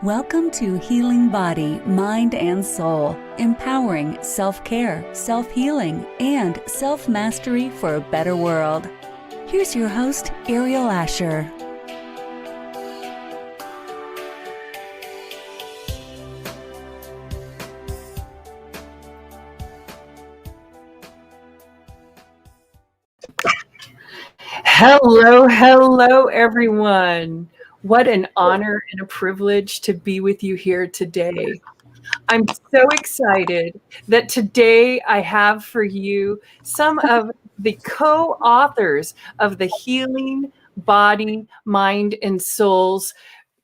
Welcome to Healing Body, Mind, and Soul, empowering self-care, self-healing, and self-mastery for a better world. Here's your host, Aeriol Ascher. Hello, everyone. What an honor and a privilege to be with you here today. I'm so excited that today I have for you some of the co-authors of the Healing Body, Mind, and Soul's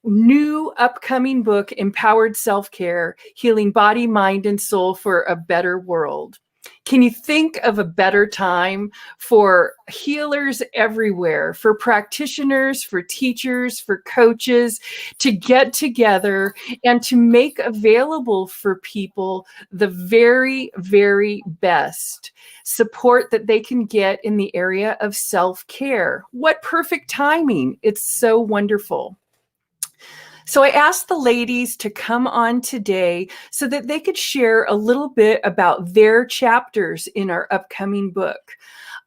new upcoming book, Empowered Self-Care, Healing Body, Mind, and Soul for a Better World. Can you think of a better time for healers everywhere, for practitioners, for teachers, for coaches to get together and to make available for people the very, very best support that they can get in the area of self-care? What perfect timing. It's so wonderful. So I asked the ladies to come on today so that they could share a little bit about their chapters in our upcoming book.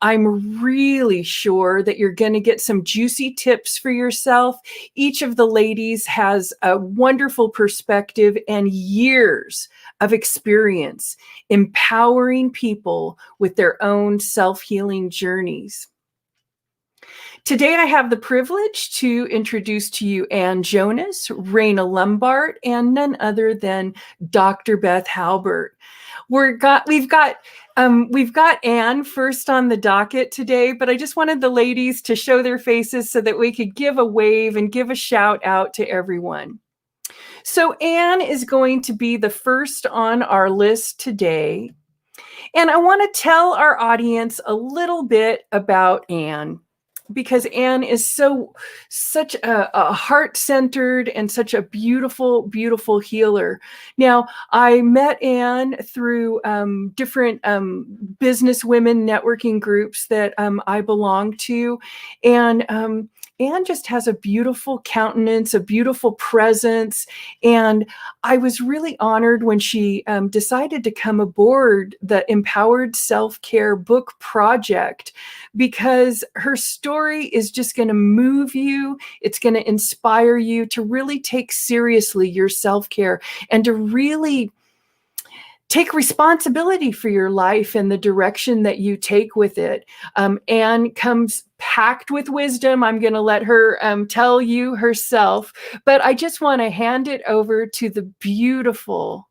I'm really sure that you're going to get some juicy tips for yourself. Each of the ladies has a wonderful perspective and years of experience empowering people with their own self-healing journeys. Today, I have the privilege to introduce to you Jonas, Rayna Lumbard, and none other than Dr. Beth Halbert. We've got Anne first on the docket today, but I just wanted the ladies to show their faces so that we could give a wave and give a shout out to everyone. So Anne is going to be the first on our list today. And I want to tell our audience a little bit about Anne, because Anne is such a heart-centered and such a beautiful, beautiful healer. Now, I met Anne through different business women networking groups that I belong to. And Anne just has a beautiful countenance, a beautiful presence. And I was really honored when she decided to come aboard the Empowered Self-Care Book Project, because her story is just going to move you. It's going to inspire you to really take seriously your self-care and to really take responsibility for your life and the direction that you take with it. Anne comes packed with wisdom. I'm going to let her tell you herself, but I just want to hand it over to the beautiful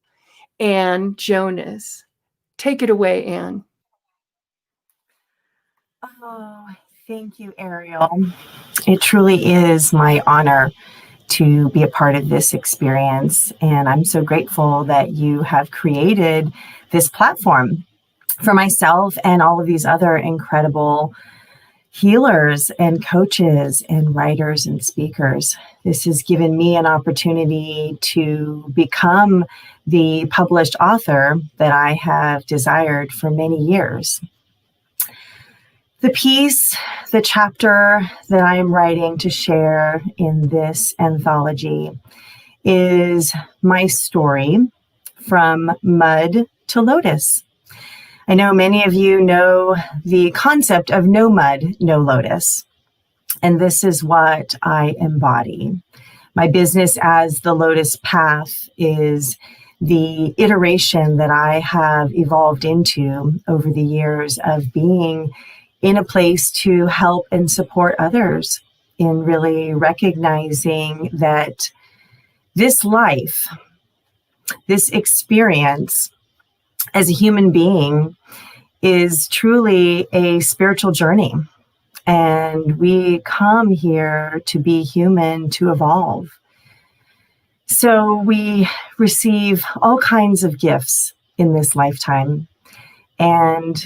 Anne Jonas. Take it away, Anne. Oh, thank you, Aeriol. It truly is my honor to be a part of this experience. And I'm so grateful that you have created this platform for myself and all of these other incredible healers and coaches and writers and speakers. This has given me an opportunity to become the published author that I have desired for many years. The piece, the chapter that I am writing to share in this anthology is my story from mud to lotus. I know many of you know the concept of no mud, no lotus, and this is what I embody. My business as the Lotus Path is the iteration that I have evolved into over the years of being in a place to help and support others in really recognizing that this life, this experience as a human being is truly a spiritual journey. And we come here to be human, to evolve. So we receive all kinds of gifts in this lifetime, and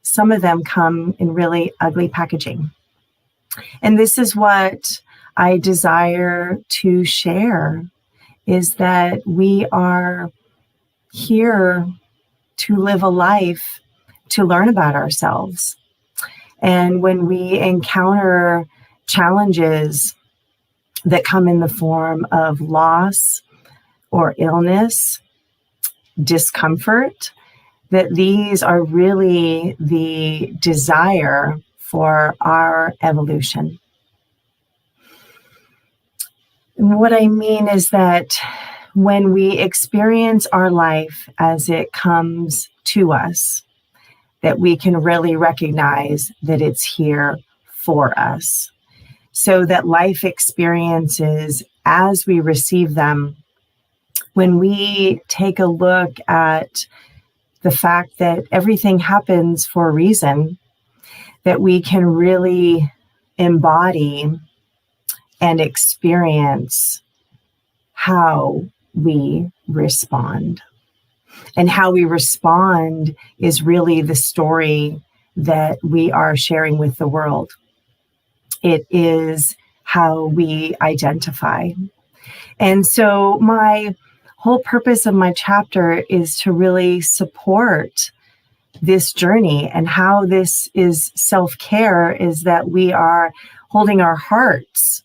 some of them come in really ugly packaging. And this is what I desire to share, is that we are here to live a life, to learn about ourselves. And when we encounter challenges that come in the form of loss or illness, discomfort, that these are really the desire for our evolution. What I mean is that when we experience our life as it comes to us, that we can really recognize that it's here for us. So that life experiences, as we receive them, when we take a look at the fact that everything happens for a reason, that we can really embody and experience how we respond. And how we respond is really the story that we are sharing with the world. It is how we identify. And so my whole purpose of my chapter is to really support this journey, and how this is self-care is that we are holding our hearts.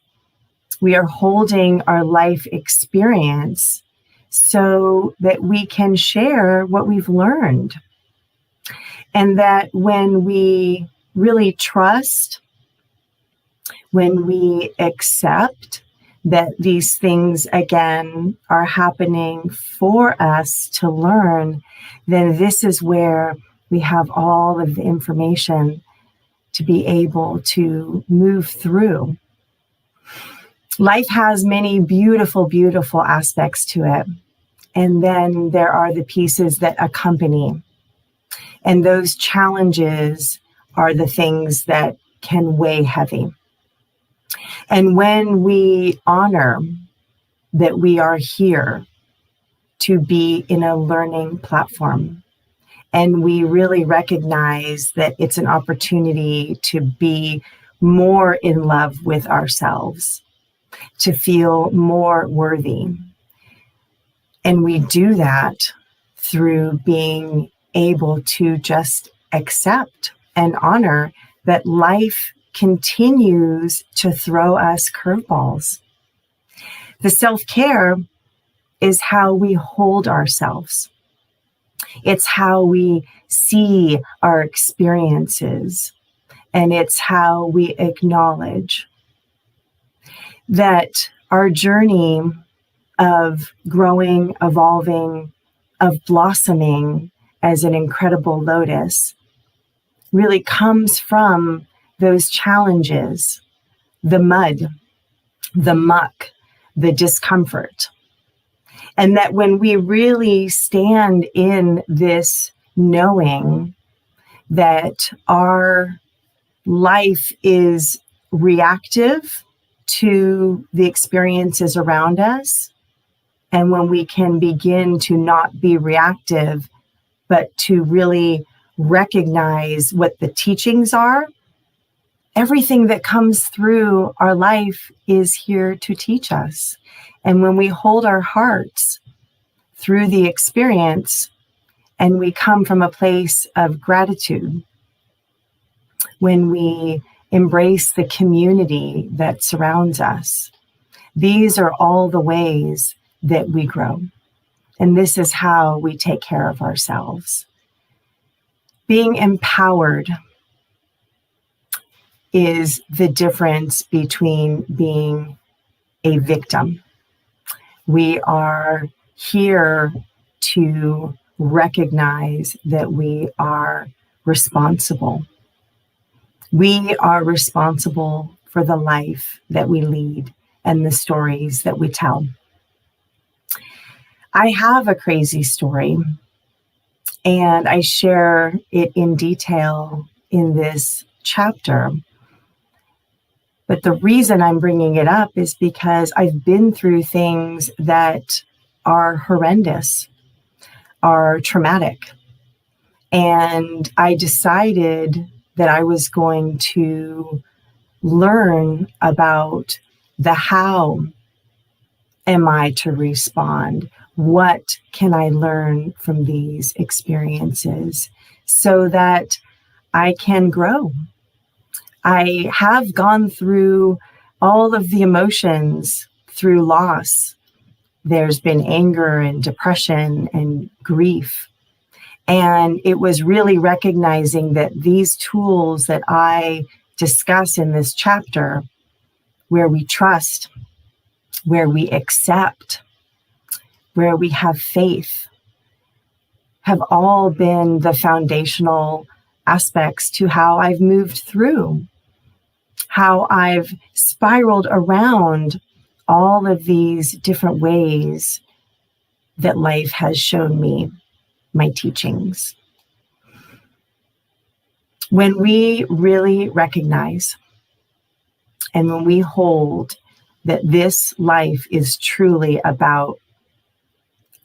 We are holding our life experience so that we can share what we've learned. And that when we really trust, when we accept that these things, again, are happening for us to learn, then this is where we have all of the information to be able to move through. Life has many beautiful, beautiful aspects to it. And then there are the pieces that accompany. And those challenges are the things that can weigh heavy. And when we honor that we are here to be in a learning platform, and we really recognize that it's an opportunity to be more in love with ourselves, to feel more worthy. And we do that through being able to just accept and honor that life continues to throw us curveballs. The self-care is how we hold ourselves. It's how we see our experiences, and it's how we acknowledge that our journey of growing, evolving, of blossoming as an incredible lotus really comes from those challenges, the mud, the muck, the discomfort. And that when we really stand in this knowing that our life is reactive to the experiences around us, and when we can begin to not be reactive, but to really recognize what the teachings are, everything that comes through our life is here to teach us. And when we hold our hearts through the experience, and we come from a place of gratitude, when we embrace the community that surrounds us, these are all the ways that we grow. And this is how we take care of ourselves. Being empowered is the difference between being a victim. We are here to recognize that we are responsible. We are responsible for the life that we lead and the stories that we tell. I have a crazy story, and I share it in detail in this chapter. But the reason I'm bringing it up is because I've been through things that are horrendous, are traumatic. And I decided that I was going to learn about the how am I to respond? What can I learn from these experiences so that I can grow? I have gone through all of the emotions through loss. There's been anger and depression and grief. And it was really recognizing that these tools that I discuss in this chapter, where we trust, where we accept, where we have faith, have all been the foundational aspects to how I've moved through, how I've spiraled around all of these different ways that life has shown me my teachings. When we really recognize and when we hold that this life is truly about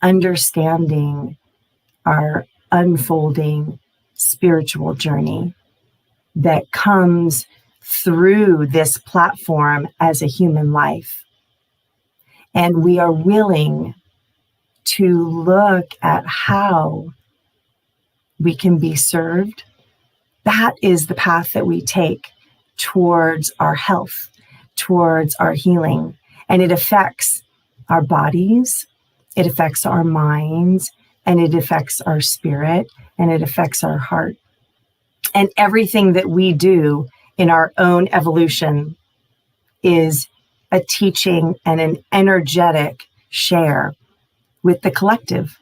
understanding our unfolding spiritual journey that comes through this platform as a human life, and we are willing to look at how we can be served, that is the path that we take towards our health, towards our healing. And it affects our bodies, it affects our minds, and it affects our spirit, and it affects our heart. And everything that we do in our own evolution is a teaching and an energetic share with the collective.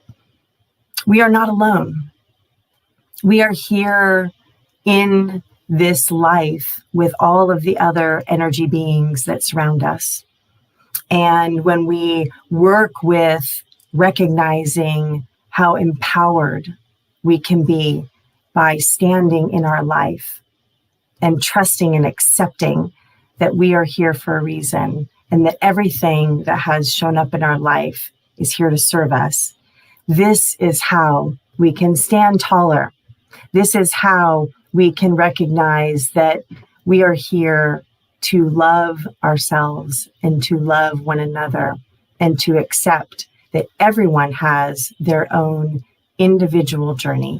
We are not alone. We are here in this life with all of the other energy beings that surround us. And when we work with recognizing how empowered we can be by standing in our life and trusting and accepting that we are here for a reason and that everything that has shown up in our life is here to serve us. This is how we can stand taller. This is how we can recognize that we are here to love ourselves and to love one another and to accept that everyone has their own individual journey.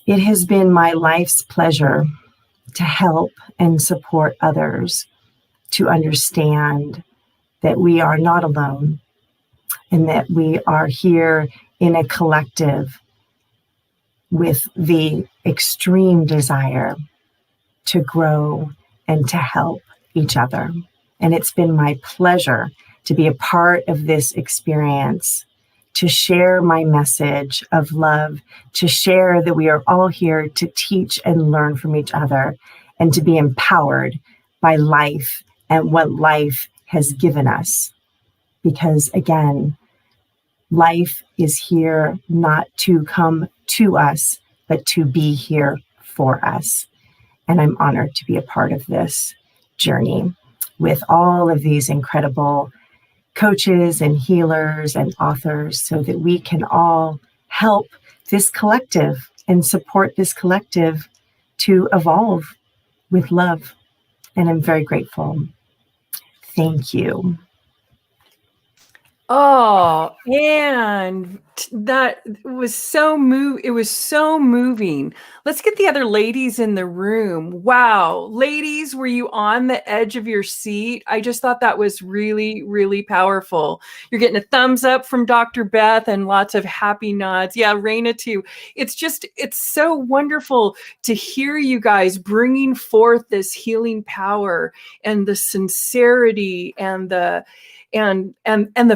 It has been my life's pleasure to help and support others to understand that we are not alone and that we are here in a collective with the extreme desire to grow and to help each other. And it's been my pleasure to be a part of this experience, to share my message of love, to share that we are all here to teach and learn from each other, and to be empowered by life and what life has given us. Because again, life is here not to come to us, but to be here for us. And I'm honored to be a part of this journey with all of these incredible coaches and healers and authors so that we can all help this collective and support this collective to evolve with love. And I'm very grateful. Thank you. Oh, and that was so it was so moving. Let's get the other ladies in the room. Wow. Ladies, were you on the edge of your seat? I just thought that was really, really powerful. You're getting a thumbs up from Dr. Beth and lots of happy nods. Yeah, Rayna too. It's so wonderful to hear you guys bringing forth this healing power and the sincerity and the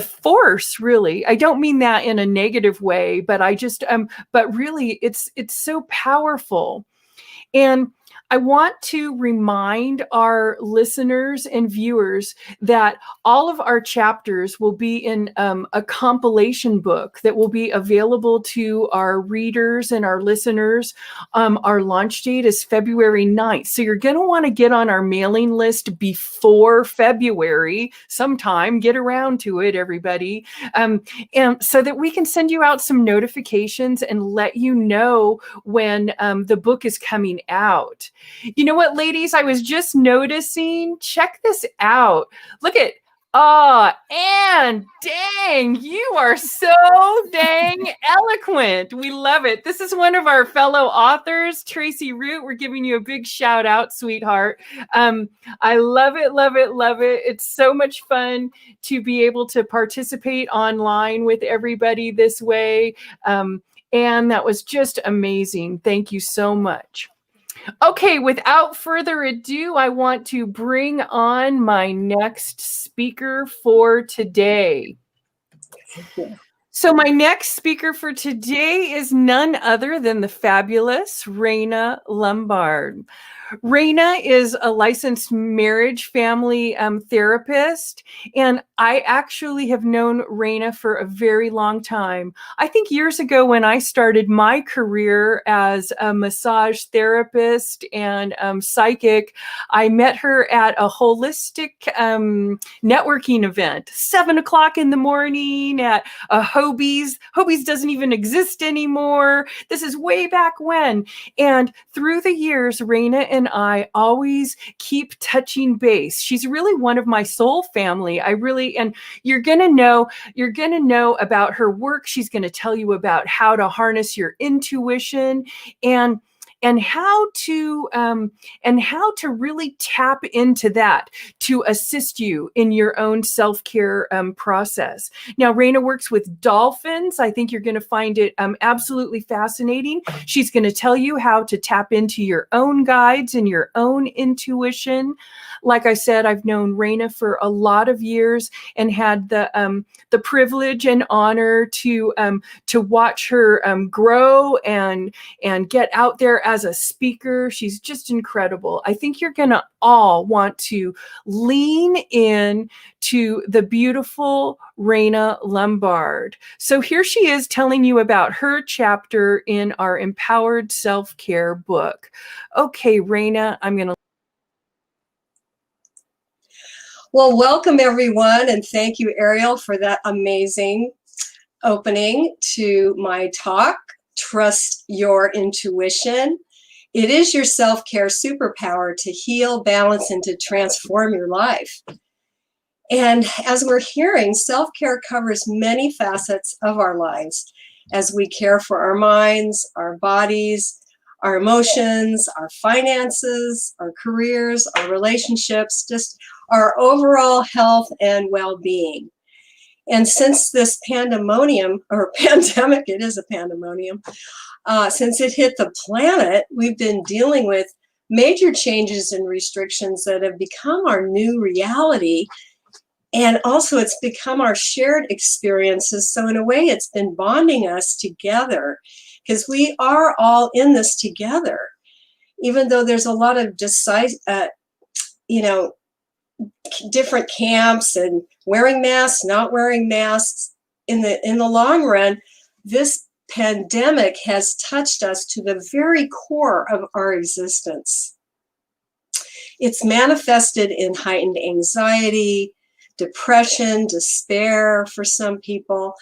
force, really. I don't mean that in a negative way, but I just but really it's so powerful. And I want to remind our listeners and viewers that all of our chapters will be in a compilation book that will be available to our readers and our listeners. Our launch date is February 9th. So you're going to want to get on our mailing list before February sometime. Get around to it, everybody. And so that we can send you out some notifications and let you know when the book is coming out. You know what, ladies? I was just noticing, check this out. Look at Oh, and dang, you are so dang eloquent. We love it. This is one of our fellow authors, Tracy Root. We're giving you a big shout out, sweetheart. I love it, love it, love it. It's so much fun to be able to participate online with everybody this way. And that was just amazing. Thank you so much. Okay, without further ado, I want to bring on my next speaker for today. So my next speaker for today is none other than the fabulous Rayna Lumbard. Rayna is a licensed marriage family therapist, and I actually have known Rayna for a very long time. I think years ago when I started my career as a massage therapist and psychic, I met her at a holistic networking event, 7 o'clock in the morning at a Hobie's. Hobie's doesn't even exist anymore. This is way back when. And through the years, Rayna and I always keep touching base. She's really one of my soul family. And you're going to know about her work. She's going to tell you about how to harness your intuition and how to really tap into that to assist you in your own self-care process. Now, Rayna works with dolphins. I think you're going to find it absolutely fascinating. She's going to tell you how to tap into your own guides and your own intuition. Like I said, I've known Rayna for a lot of years and had the privilege and honor to watch her grow and get out there as a speaker. She's just incredible. I think you're going to all want to lean in to the beautiful Rayna Lumbard. So here she is telling you about her chapter in our Empowered Self-Care book. Okay, Rayna, I'm going to. Well, welcome everyone, and thank you, Aeriol, for that amazing opening to my talk, Trust Your Intuition. It is your self-care superpower to heal, balance, and to transform your life. And as we're hearing, self-care covers many facets of our lives as we care for our minds, our bodies, our emotions, our finances, our careers, our relationships, just our overall health and well-being. And since this pandemonium, or pandemic, it is a pandemonium, since it hit the planet, we've been dealing with major changes and restrictions that have become our new reality. And also it's become our shared experiences. So in a way, it's been bonding us together because we are all in this together, even though there's a lot of different camps and wearing masks, not wearing masks. In the long run, this pandemic has touched us to the very core of our existence. It's manifested in heightened anxiety, depression, despair for some people,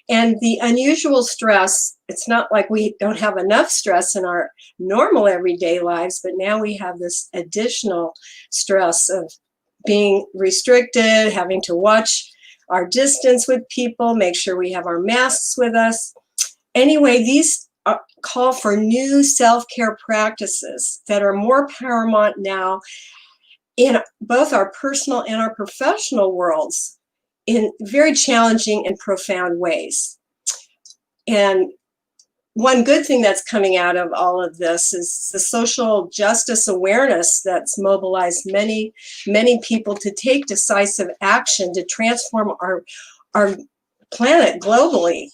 and the unusual stress. It's not like we don't have enough stress in our normal everyday lives, but now we have this additional stress of being restricted, having to watch our distance with people, make sure we have our masks with us. Anyway, these call for new self-care practices that are more paramount now in both our personal and our professional worlds in very challenging and profound ways. And one good thing that's coming out of all of this is the social justice awareness that's mobilized many, many people to take decisive action to transform our planet globally,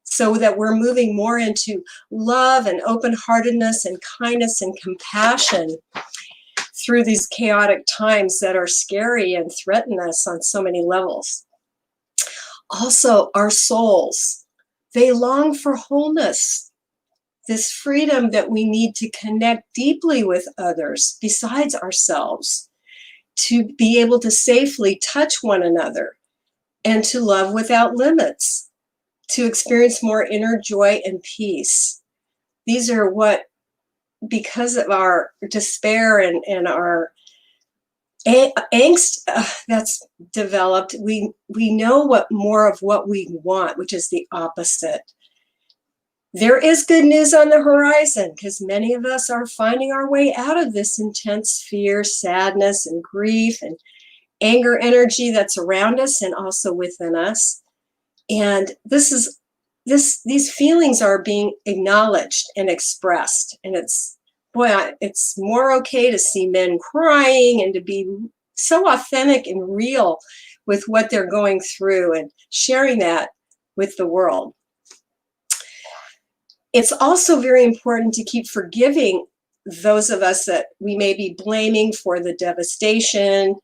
so that we're moving more into love and open-heartedness and kindness and compassion through these chaotic times that are scary and threaten us on so many levels. Also, our souls, they long for wholeness, this freedom that we need to connect deeply with others besides ourselves, to be able to safely touch one another and to love without limits, to experience more inner joy and peace. These are what, because of our despair and our angst that's developed. We know what more of what we want, which is the opposite. There is good news on the horizon because many of us are finding our way out of this intense fear, sadness, and grief and anger energy that's around us and also within us. And these feelings are being acknowledged and expressed. And it's more okay to see men crying and to be so authentic and real with what they're going through and sharing that with the world. It's also very important to keep forgiving those of us that we may be blaming for the devastation,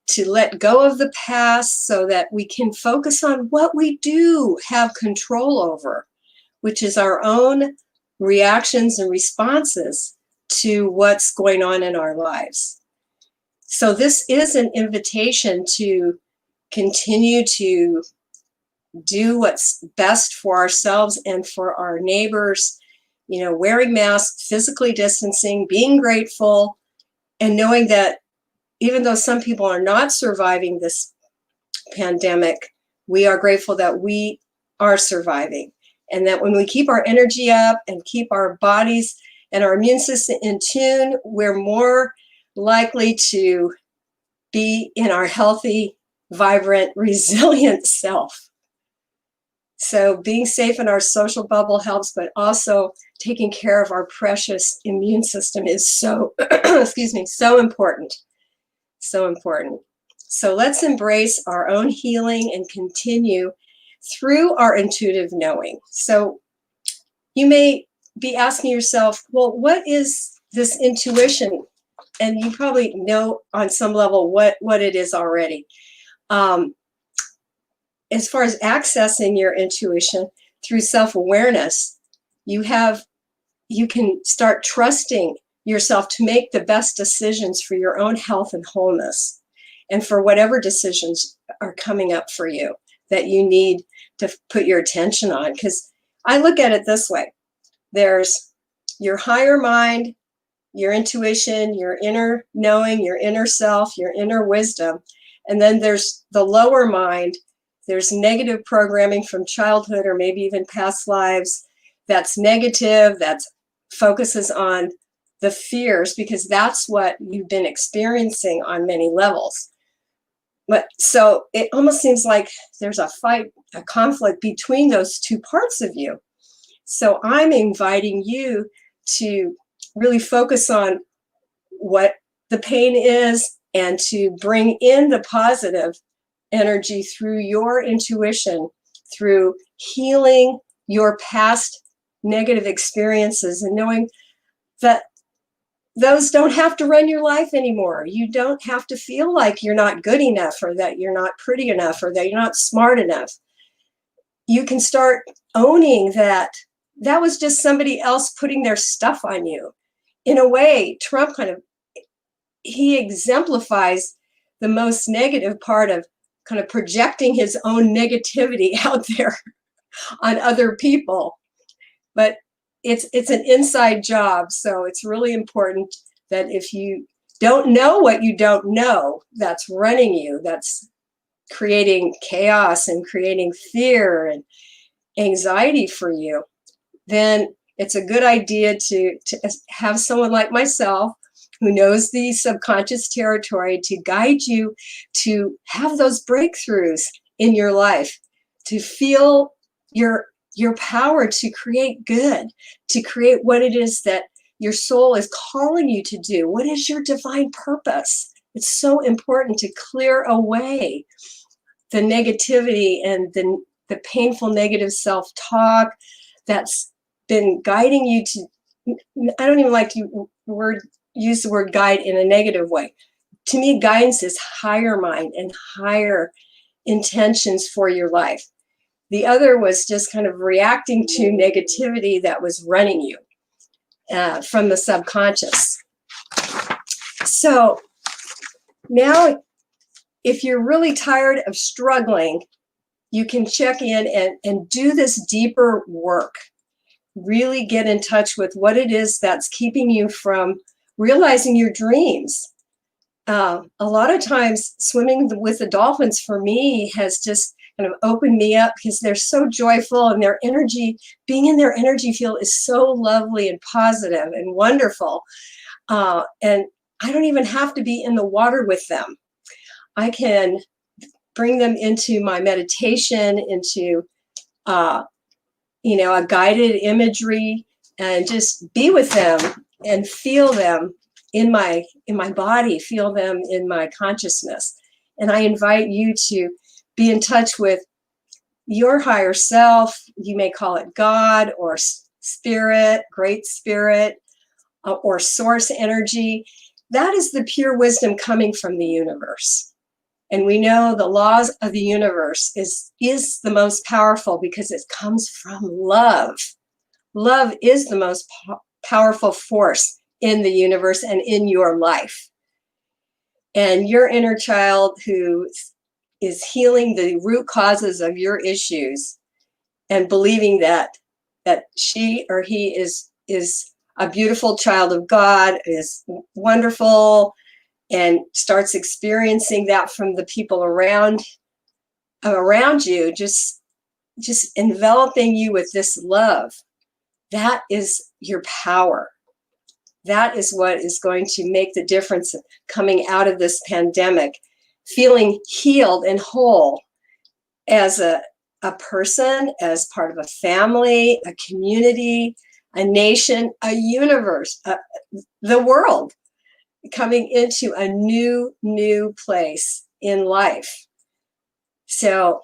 to let go of the past so that we can focus on what we do have control over, which is our own reactions and responses to what's going on in our lives. So this is an invitation to continue to do what's best for ourselves and for our neighbors, wearing masks, physically distancing, being grateful, and knowing that even though some people are not surviving this pandemic, we are grateful that we are surviving. And that when we keep our energy up and keep our bodies and our immune system in tune, we're more likely to be in our healthy, vibrant, resilient self. So being safe in our social bubble helps, but also taking care of our precious immune system is so, so important. So important. So let's embrace our own healing and continue through our intuitive knowing. So you may be asking yourself, well, what is this intuition? And you probably know on some level what it is already. As far as accessing your intuition through self-awareness, you can start trusting yourself to make the best decisions for your own health and wholeness, and for whatever decisions are coming up for you that you need to put your attention on. Because I look at it this way. There's your higher mind, your intuition, your inner knowing, your inner self, your inner wisdom. And then there's the lower mind. There's negative programming from childhood or maybe even past lives that's negative, that focuses on the fears, because that's what you've been experiencing on many levels. But so it almost seems like there's a fight, a conflict between those two parts of you. So I'm inviting you to really focus on what the pain is and to bring in the positive energy through your intuition, through healing your past negative experiences and knowing that those don't have to run your life anymore. You don't have to feel like you're not good enough or that you're not pretty enough or that you're not smart enough. You can start owning that was just somebody else putting their stuff on you. In a way, Trump he exemplifies the most negative part of kind of projecting his own negativity out there on other people. But it's an inside job. So it's really important that if you don't know what you don't know, that's running you, that's creating chaos and creating fear and anxiety for you, then it's a good idea to have someone like myself who knows the subconscious territory to guide you to have those breakthroughs in your life, to feel your power to create good, to create what it is that your soul is calling you to do. What is your divine purpose? It's so important to clear away the negativity and the painful negative self-talk that's been guiding you to, I don't even like to use the word guide in a negative way. To me, guidance is higher mind and higher intentions for your life. The other was just kind of reacting to negativity that was running you from the subconscious. So now, if you're really tired of struggling, you can check in and do this deeper work. Really get in touch with what it is that's keeping you from realizing your dreams. a lot of times swimming with the dolphins for me has just kind of opened me up because they're so joyful, and their energy, being in their energy field is so lovely and positive and wonderful. And I don't even have to be in the water with them. I can bring them into my meditation, into a guided imagery, and just be with them and feel them in my body, feel them in my consciousness. And I invite you to be in touch with your higher self. You may call it God or spirit, great spirit, or source energy. That is the pure wisdom coming from the universe. And we know the laws of the universe is the most powerful because it comes from love. Love is the most powerful force in the universe and in your life. And your inner child who is healing the root causes of your issues and believing that she or he is a beautiful child of God, is wonderful, and starts experiencing that from the people around you, just enveloping you with this love. That is your power. That is what is going to make the difference coming out of this pandemic, feeling healed and whole as a person, as part of a family, a community, a nation, a universe, the world, coming into a new place in life. So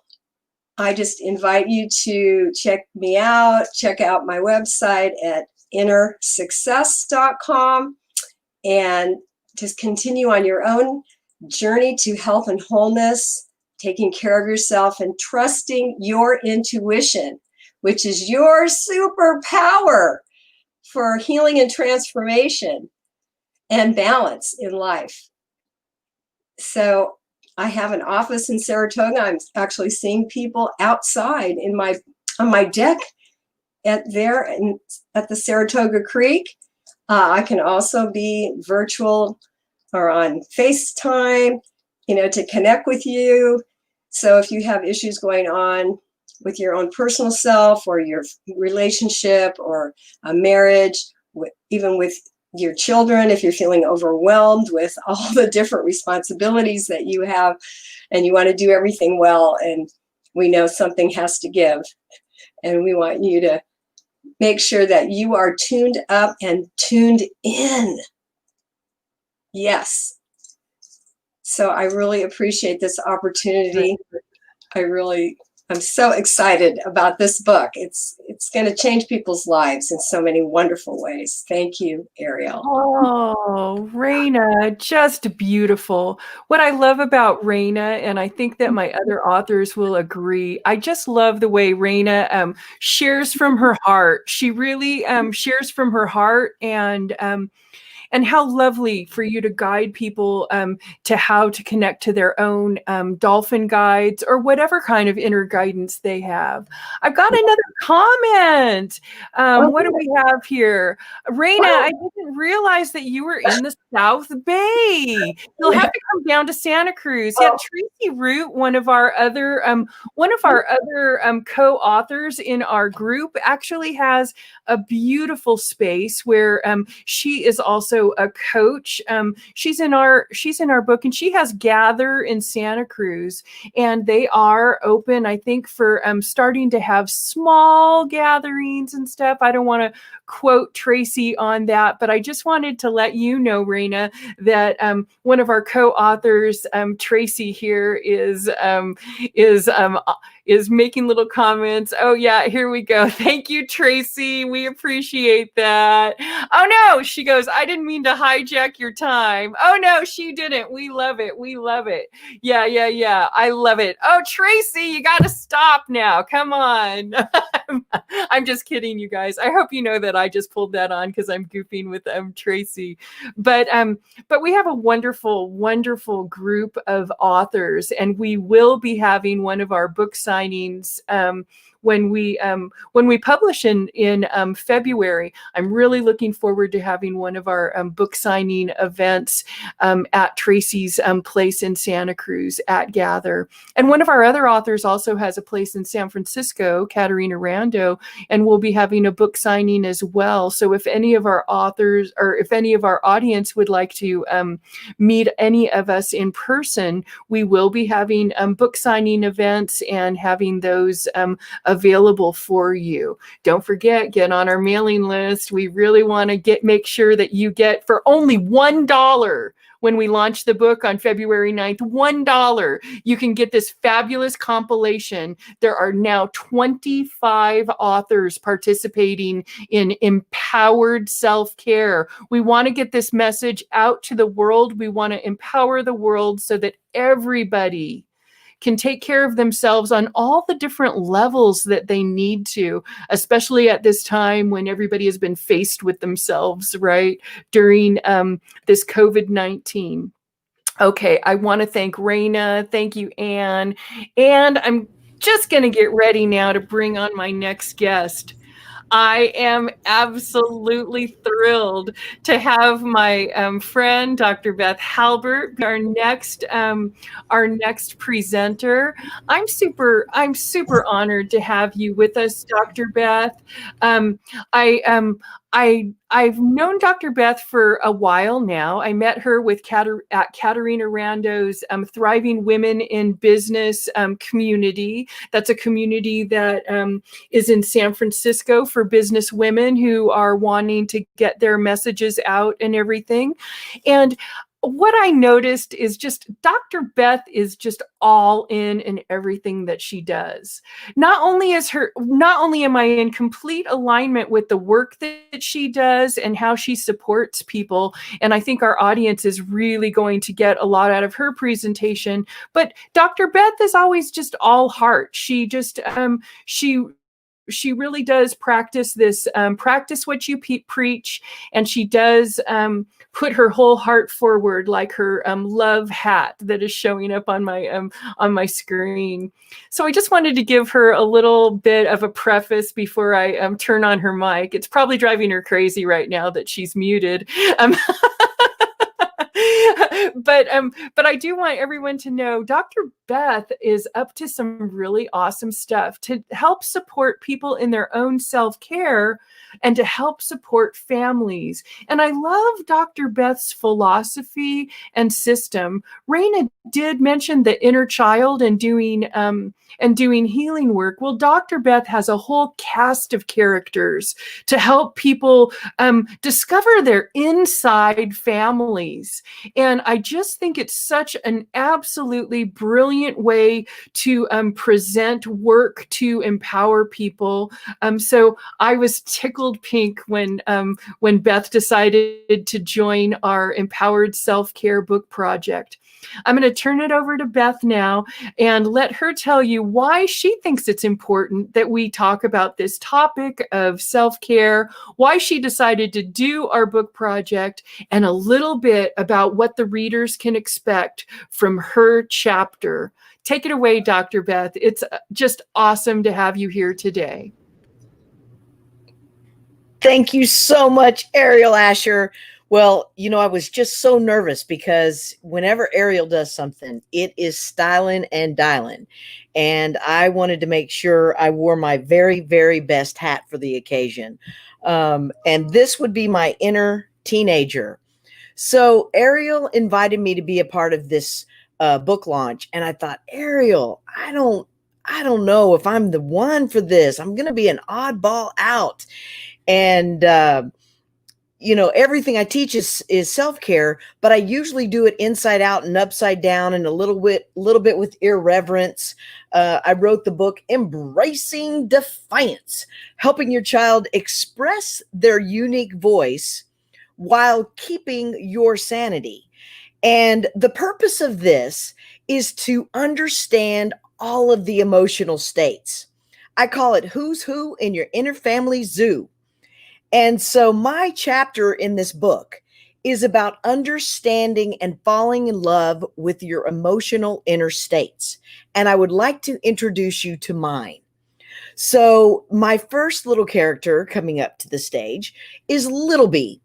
I just invite you to check me out, check out my website at innersuccess.com, and just continue on your own journey to health and wholeness, taking care of yourself and trusting your intuition, which is your superpower for healing and transformation and balance in life. So I have an office in Saratoga. I'm actually seeing people outside on my deck at the Saratoga Creek. I can also be virtual or on FaceTime, to connect with you. So if you have issues going on with your own personal self or your relationship or a marriage, even with your children, if you're feeling overwhelmed with all the different responsibilities that you have and you want to do everything well, and we know something has to give, and we want you to make sure that you are tuned up and tuned in. Yes. So I really appreciate this opportunity. I'm so excited about this book. It's going to change people's lives in so many wonderful ways. Thank you, Aeriol. Oh, Rayna, just beautiful. What I love about Rayna, and I think that my other authors will agree, I just love the way Rayna shares from her heart. She really shares from her heart, and how lovely for you to guide people to how to connect to their own dolphin guides or whatever kind of inner guidance they have. I've got another comment. What do we have here? Rayna, I didn't realize that you were in the South Bay. You'll have to come down to Santa Cruz. Yeah, Tracy Root, one of our other co-authors in our group, actually has a beautiful space where she is also a coach. She's in our book, and she has Gather in Santa Cruz, and they are open, I think, for starting to have small gatherings and stuff. I don't want to quote Tracy on that, but I just wanted to let you know, Rayna, that one of our co-authors, Tracy here, is making little comments. Oh yeah, here we go. Thank you, Tracy. We appreciate that. Oh no, she goes, I didn't mean to hijack your time. Oh no, she didn't. We love it. We love it. Yeah. I love it. Oh, Tracy, you got to stop now. Come on. I'm just kidding, you guys. I hope you know that I just pulled that on because I'm goofing with Tracy. But we have a wonderful, wonderful group of authors, and we will be having one of our book signings when we publish in February. I'm really looking forward to having one of our book signing events at Tracy's place in Santa Cruz at Gather. And one of our other authors also has a place in San Francisco, Katerina Rando, and we'll be having a book signing as well. So if any of our authors or if any of our audience would like to meet any of us in person, we will be having book signing events and having those available for you. Don't forget, get on our mailing list. We really want to make sure that you get, for only $1 when we launch the book on February 9th, $1, you can get this fabulous compilation. There are now 25 authors participating in empowered self-care. We want to get this message out to the world. We want to empower the world so that everybody can take care of themselves on all the different levels that they need to, especially at this time when everybody has been faced with themselves, right, during this COVID-19. Okay, I want to thank Rayna. Thank you, Anne. And I'm just going to get ready now to bring on my next guest. I am absolutely thrilled to have my friend, Dr. Beth Halbert, our next presenter. I'm super honored to have you with us, Dr. Beth. I've known Dr. Beth for a while now. I met her at Katerina Rando's Thriving Women in Business community. That's a community that is in San Francisco for business women who are wanting to get their messages out and everything. And what I noticed is just Dr. Beth is just all in everything that she does. Not only am I in complete alignment with the work that she does and how she supports people, and I think our audience is really going to get a lot out of her presentation, but Dr. Beth is always just all heart. She just she really does practice this, practice what you preach, and she does put her whole heart forward, like her love hat that is showing up on my screen. So I just wanted to give her a little bit of a preface before I turn on her mic. It's probably driving her crazy right now that she's muted. But I do want everyone to know Dr. Beth is up to some really awesome stuff to help support people in their own self-care and to help support families. And I love Dr. Beth's philosophy and system. Rayna did mention the inner child and doing healing work. Well, Dr. Beth has a whole cast of characters to help people discover their inside families. And I just think it's such an absolutely brilliant way to present work to empower people. So I was tickled pink when Beth decided to join our Empowered Self-Care book project. I'm going to turn it over to Beth now and let her tell you why she thinks it's important that we talk about this topic of self-care, why she decided to do our book project, and a little bit about what the readers can expect from her chapter. Take it away, Dr. Beth. It's just awesome to have you here today. Thank you so much, Aeriol Ascher. Well, you know, I was just so nervous because whenever Aeriol does something, it is styling and dialing. And I wanted to make sure I wore my very, very best hat for the occasion. And this would be my inner teenager. So Aeriol invited me to be a part of this book launch. And I thought, Aeriol, I don't know if I'm the one for this. I'm going to be an oddball out. And, you know, everything I teach is self-care, but I usually do it inside out and upside down and a little bit with irreverence. I wrote the book, Embracing Defiance, helping your child express their unique voice while keeping your sanity. And the purpose of this is to understand all of the emotional states. I call it Who's Who in Your Inner Family Zoo. And so my chapter in this book is about understanding and falling in love with your emotional inner states. And I would like to introduce you to mine. So my first little character coming up to the stage is Little B.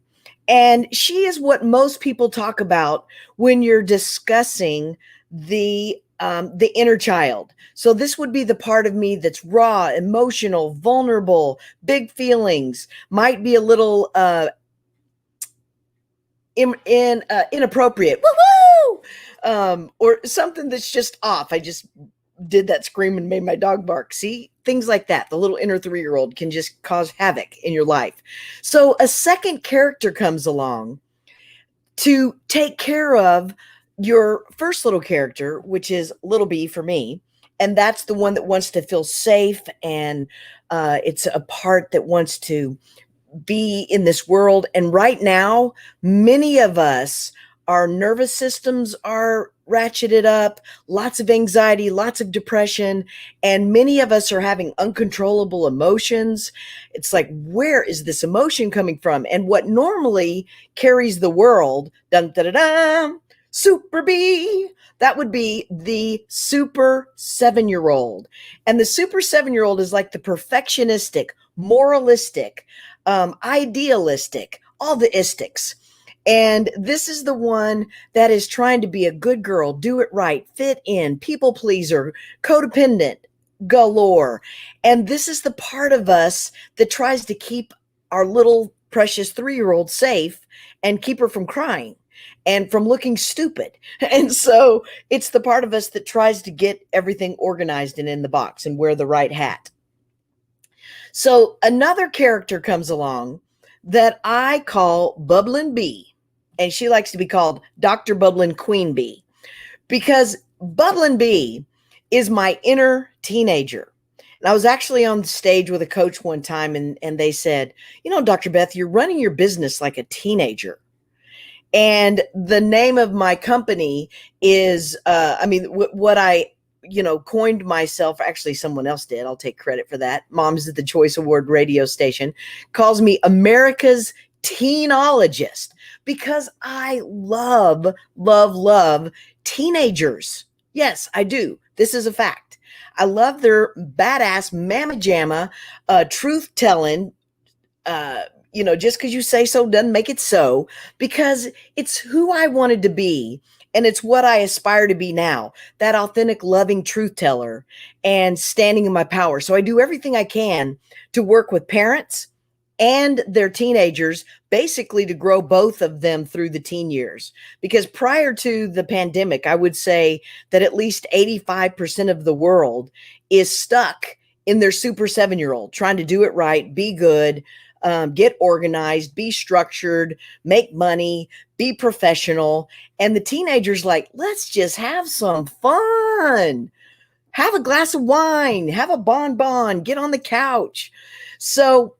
And she is what most people talk about when you're discussing the inner child. So this would be the part of me that's raw, emotional, vulnerable, big feelings, might be a little inappropriate, woo-woo! Or something that's just off. I just did that scream and made my dog bark. See, things like that. The little inner 3-year-old can just cause havoc in your life. So a second character comes along to take care of your first little character, which is Little B for me. And that's the one that wants to feel safe. And it's a part that wants to be in this world. And right now, many of us, our nervous systems are ratcheted up, lots of anxiety, lots of depression, and many of us are having uncontrollable emotions. It's like, where is this emotion coming from? And what normally carries the world, dun, dun, dun, dun, Super B, that would be the super 7-year-old. And the super 7-year-old is like the perfectionistic, moralistic, idealistic, all the istics. And this is the one that is trying to be a good girl, do it right, fit in, people pleaser, codependent galore. And this is the part of us that tries to keep our little precious 3-year-old safe and keep her from crying and from looking stupid. And so it's the part of us that tries to get everything organized and in the box and wear the right hat. So another character comes along that I call Bubblin' B. And she likes to be called Dr. Bubblin' Queen Bee, because Bubblin' B is my inner teenager. And I was actually on the stage with a coach one time, and they said, you know, Dr. Beth, you're running your business like a teenager. And the name of my company is, what I, coined myself, actually someone else did, I'll take credit for that. Moms at the Choice Award radio station calls me America's teenologist, because I love teenagers. Yes, I do. This is a fact. I love their badass mamma jamma, truth telling, just because you say so doesn't make it so, because it's who I wanted to be. And it's what I aspire to be now, that authentic, loving truth teller and standing in my power. So I do everything I can to work with parents and their teenagers, basically to grow both of them through the teen years. Because prior to the pandemic, I would say that at least 85% of the world is stuck in their super 7-year-old, trying to do it right, be good, get organized, be structured, make money, be professional. And the teenagers like, let's just have some fun. Have a glass of wine, have a bonbon, get on the couch. So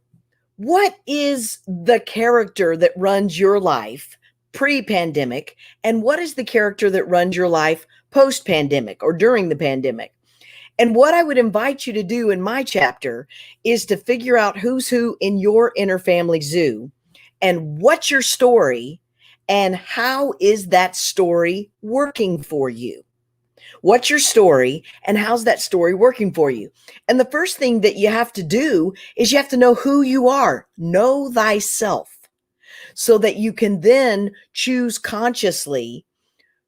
what is the character that runs your life pre-pandemic? And what is the character that runs your life post-pandemic or during the pandemic? And what I would invite you to do in my chapter is to figure out who's who in your inner family zoo and what's your story and how is that story working for you? What's your story and how's that story working for you? And the first thing that you have to do is you have to know who you are. Know thyself, so that you can then choose consciously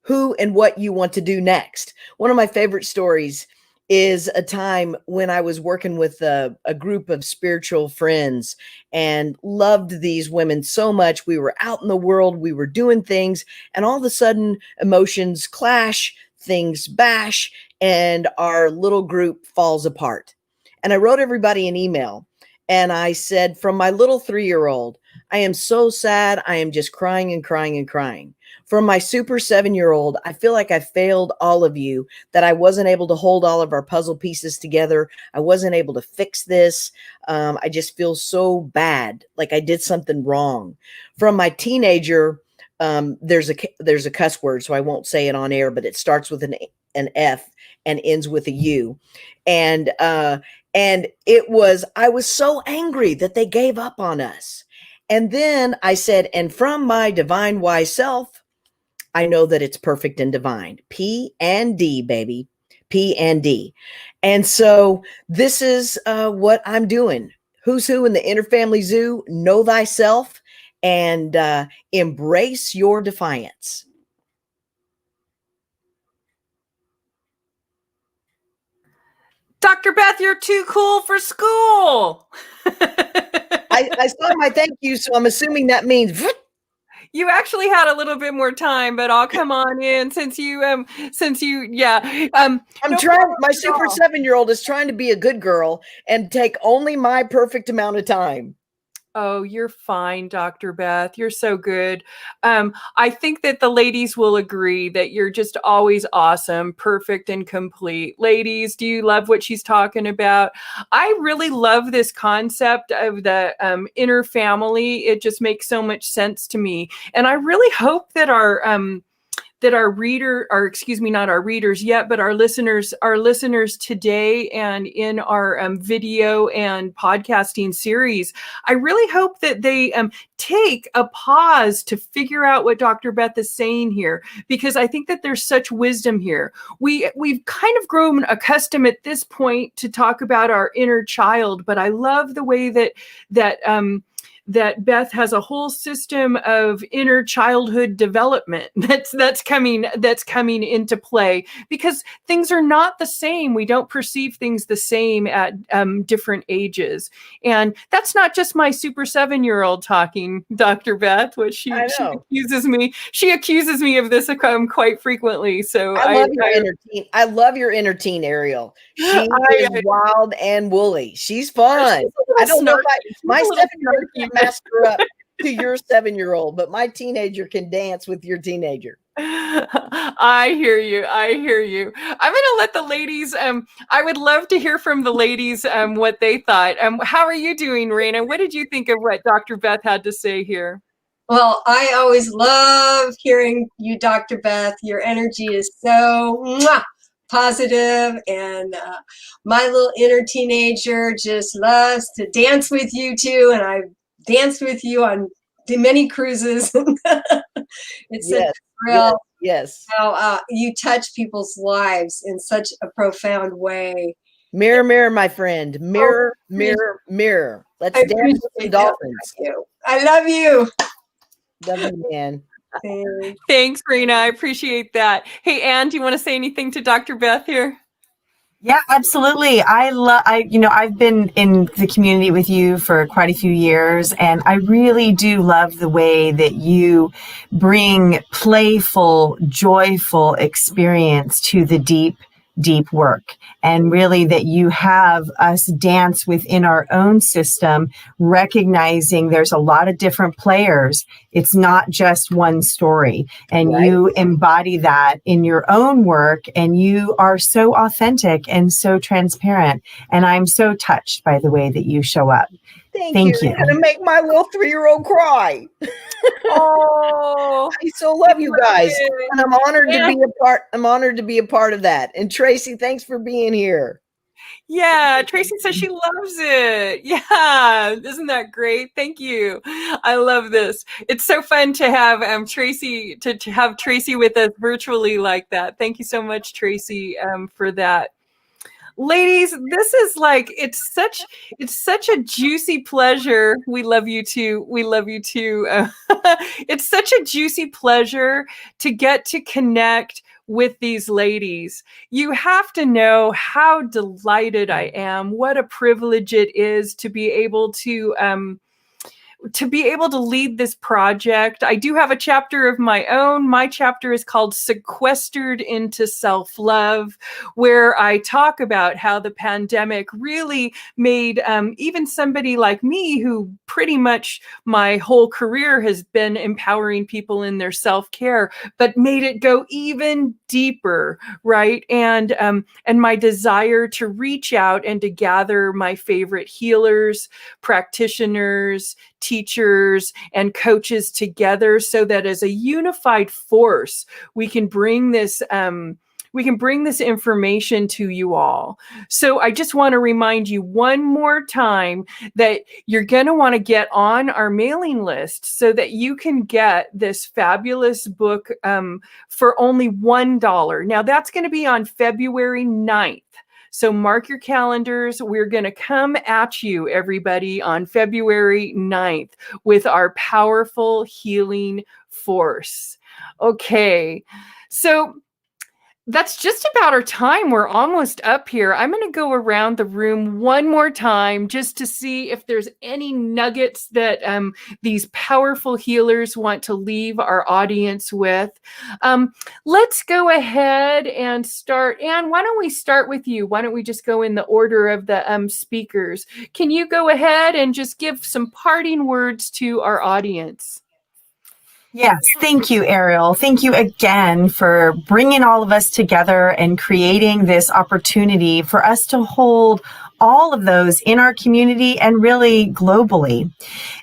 who and what you want to do next. One of my favorite stories is a time when I was working with a group of spiritual friends and loved these women so much. We were out in the world, we were doing things, and all of a sudden emotions clash, things bash, and our little group falls apart. And I wrote everybody an email and I said, from my little 3-year-old, I am so sad. I am just crying and crying and crying. From my super 7-year-old, I feel like I failed all of you, that I wasn't able to hold all of our puzzle pieces together. I wasn't able to fix this. I just feel so bad, like I did something wrong. From my teenager, there's a cuss word, so I won't say it on air, but it starts with an F and ends with a U. And I was so angry that they gave up on us. And then I said, and from my divine wise self, I know that it's perfect and divine. P and D, baby. P and D. And so this is what I'm doing. Who's who in the interfamily zoo? Know thyself and embrace your defiance. Dr. Beth, you're too cool for school. I saw my thank you, so I'm assuming that means you actually had a little bit more time, but I'll come on in since you yeah. I'm no trying. My super 7-year-old is trying to be a good girl and take only my perfect amount of time. Oh, you're fine, Dr. Beth. You're so good. I think that the ladies will agree that you're just always awesome, perfect, and complete. Ladies, do you love what she's talking about? I really love this concept of the inner family. It just makes so much sense to me. And I really hope that not our readers yet, but our listeners today and in our video and podcasting series, I really hope that they take a pause to figure out what Dr. Beth is saying here, because I think that there's such wisdom here. We've kind of grown accustomed at this point to talk about our inner child, but I love the way that Beth has a whole system of inner childhood development that's coming into play, because things are not the same. We don't perceive things the same at different ages. And that's not just my super 7-year-old talking, Dr. Beth, which she accuses me of this quite frequently. So I love your inner teen, Aeriol. She is wild and woolly. She's fun. I don't know if my 7-year-old can master up to your 7-year-old, but my teenager can dance with your teenager. I hear you. I'm going to let the ladies, I would love to hear from the ladies what they thought. How are you doing, Rayna? What did you think of what Dr. Beth had to say here? Well, I always love hearing you, Dr. Beth. Your energy is so positive, and my little inner teenager just loves to dance with you too, and I've danced with you on many cruises. It's such a thrill. Yes. How you touch people's lives in such a profound way. Mirror, mirror, my friend. Mirror, mirror, mirror. Let's dance with the dolphins. I love you. Love you, man. Thanks, Rayna. I appreciate that. Hey, Ann, do you want to say anything to Dr. Beth here? Yeah, absolutely. I've been in the community with you for quite a few years, and I really do love the way that you bring playful, joyful experience to the deep work, and really that you have us dance within our own system, recognizing there's a lot of different players. It's not just one story, and you embody that in your own work, and you are so authentic and so transparent, and I'm so touched by the way that you show up. Thank you. You're gonna make my little 3-year-old cry. Oh, I so love you guys, and I'm honored to be a part. I'm honored to be a part of that. And Tracy, thanks for being here. Yeah, Tracy says she loves it. Yeah, isn't that great? Thank you. I love this. It's so fun to have Tracy to have Tracy with us virtually like that. Thank you so much, Tracy, for that. Ladies, this is like, it's such a juicy pleasure. We love you too. It's such a juicy pleasure to get to connect with these ladies. You have to know how delighted I am, what a privilege it is to be able to lead this project. I do have a chapter of my own. My chapter is called Sequestered into Self-Love, where I talk about how the pandemic really made even somebody like me, who pretty much my whole career has been empowering people in their self-care, but made it go even deeper, right? And my desire to reach out and to gather my favorite healers, practitioners, teachers, and coaches together, so that as a unified force, we can bring this bring this information to you all. So I just want to remind you one more time that you're going to want to get on our mailing list so that you can get this fabulous book for only $1. Now that's going to be on February 9th. So mark your calendars. We're going to come at you, everybody, on February 9th with our powerful healing force. Okay, so that's just about our time. We're almost up here. I'm going to go around the room one more time just to see if there's any nuggets that these powerful healers want to leave our audience with. Let's go ahead and start. Anne, why don't we start with you? Why don't we just go in the order of the speakers? Can you go ahead and just give some parting words to our audience? Yes, thank you, Aeriol. Thank you again for bringing all of us together and creating this opportunity for us to hold all of those in our community and really globally.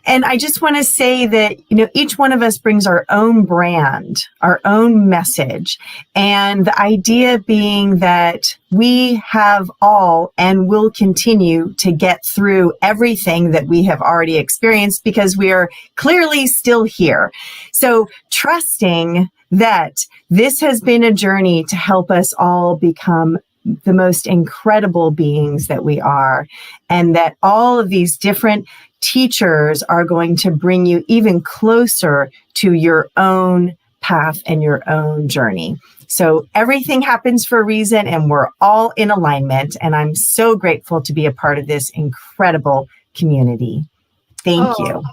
And I just want to say that, each one of us brings our own brand, our own message. And the idea being that we have all and will continue to get through everything that we have already experienced because we are clearly still here. So trusting that this has been a journey to help us all become the most incredible beings that we are, and that all of these different teachers are going to bring you even closer to your own path and your own journey. So everything happens for a reason, and we're all in alignment. And I'm so grateful to be a part of this incredible community. Thank you.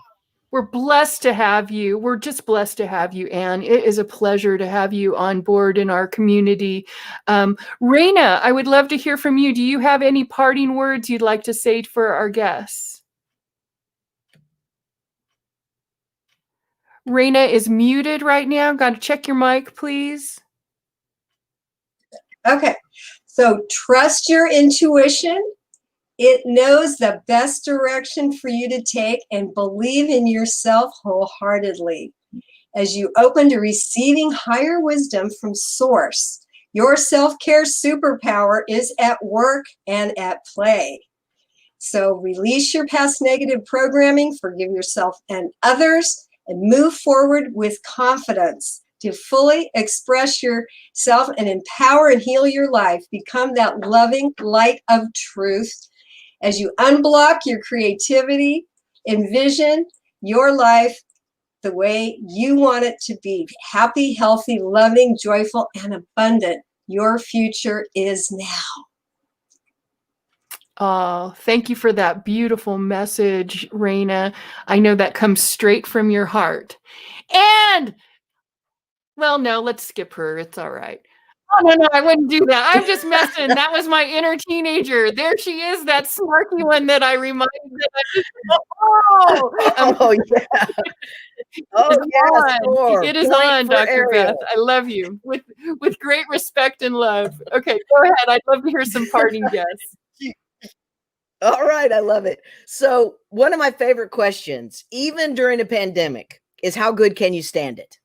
We're blessed to have you. We're just blessed to have you, Anne. It is a pleasure to have you on board in our community. Rayna, I would love to hear from you. Do you have any parting words you'd like to say for our guests? Rayna is muted right now. Got to check your mic, please. Okay, so trust your intuition. It knows the best direction for you to take, and believe in yourself wholeheartedly. As you open to receiving higher wisdom from Source, your self-care superpower is at work and at play. So release your past negative programming, forgive yourself and others, and move forward with confidence to fully express yourself and empower and heal your life. Become that loving light of truth. As you unblock your creativity, envision your life the way you want it to be. Happy, healthy, loving, joyful, and abundant. Your future is now. Oh, thank you for that beautiful message, Rayna. I know that comes straight from your heart. And, well, no, let's skip her. It's all right. Oh, no, I wouldn't do that. I'm just messing. That was my inner teenager. There she is, that snarky one that I reminded. Oh, yeah. Oh, yeah. Sure. It is Point on, for Dr. Aeriol. Beth. I love you with great respect and love. Okay, go ahead. I'd love to hear some parting guests. All right. I love it. So one of my favorite questions, even during a pandemic, is how good can you stand it?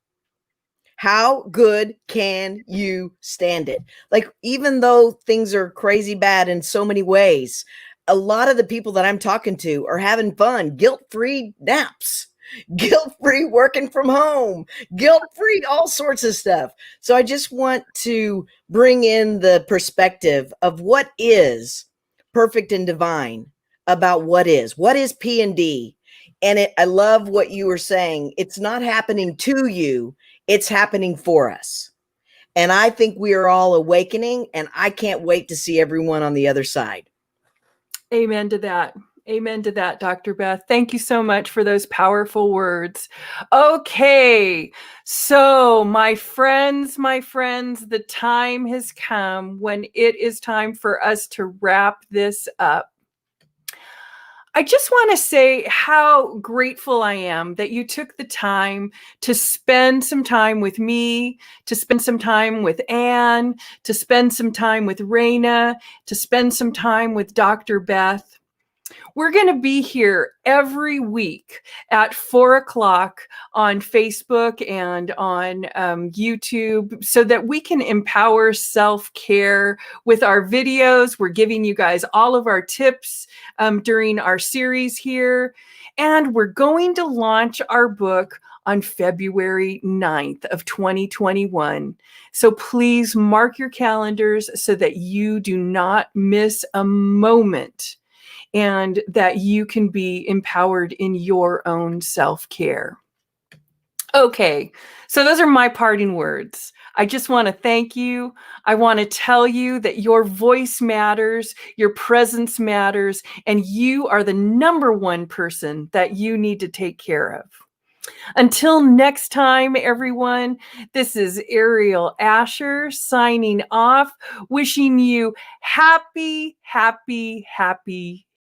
How good can you stand it? Like, even though things are crazy bad in so many ways, a lot of the people that I'm talking to are having fun, guilt-free naps, guilt-free working from home, guilt-free all sorts of stuff. So I just want to bring in the perspective of what is perfect and divine about what is P&D. And I love what you were saying. It's not happening to you. It's happening for us. And I think we are all awakening, and I can't wait to see everyone on the other side. Amen to that. Amen to that, Dr. Beth. Thank you so much for those powerful words. Okay, so my friends, the time has come when it is time for us to wrap this up. I just want to say how grateful I am that you took the time to spend some time with me, to spend some time with Anne, to spend some time with Rayna, to spend some time with Dr. Beth. We're going to be here every week at 4 o'clock on Facebook and on YouTube so that we can empower self-care with our videos. We're giving you guys all of our tips during our series here. And we're going to launch our book on February 9th of 2021. So please mark your calendars so that you do not miss a moment and that you can be empowered in your own self-care. Okay, so those are my parting words. I just want to thank you. I want to tell you that your voice matters, your presence matters, and you are the number one person that you need to take care of. Until next time, everyone, this is Aeriol Ascher signing off, wishing you happy, happy, happy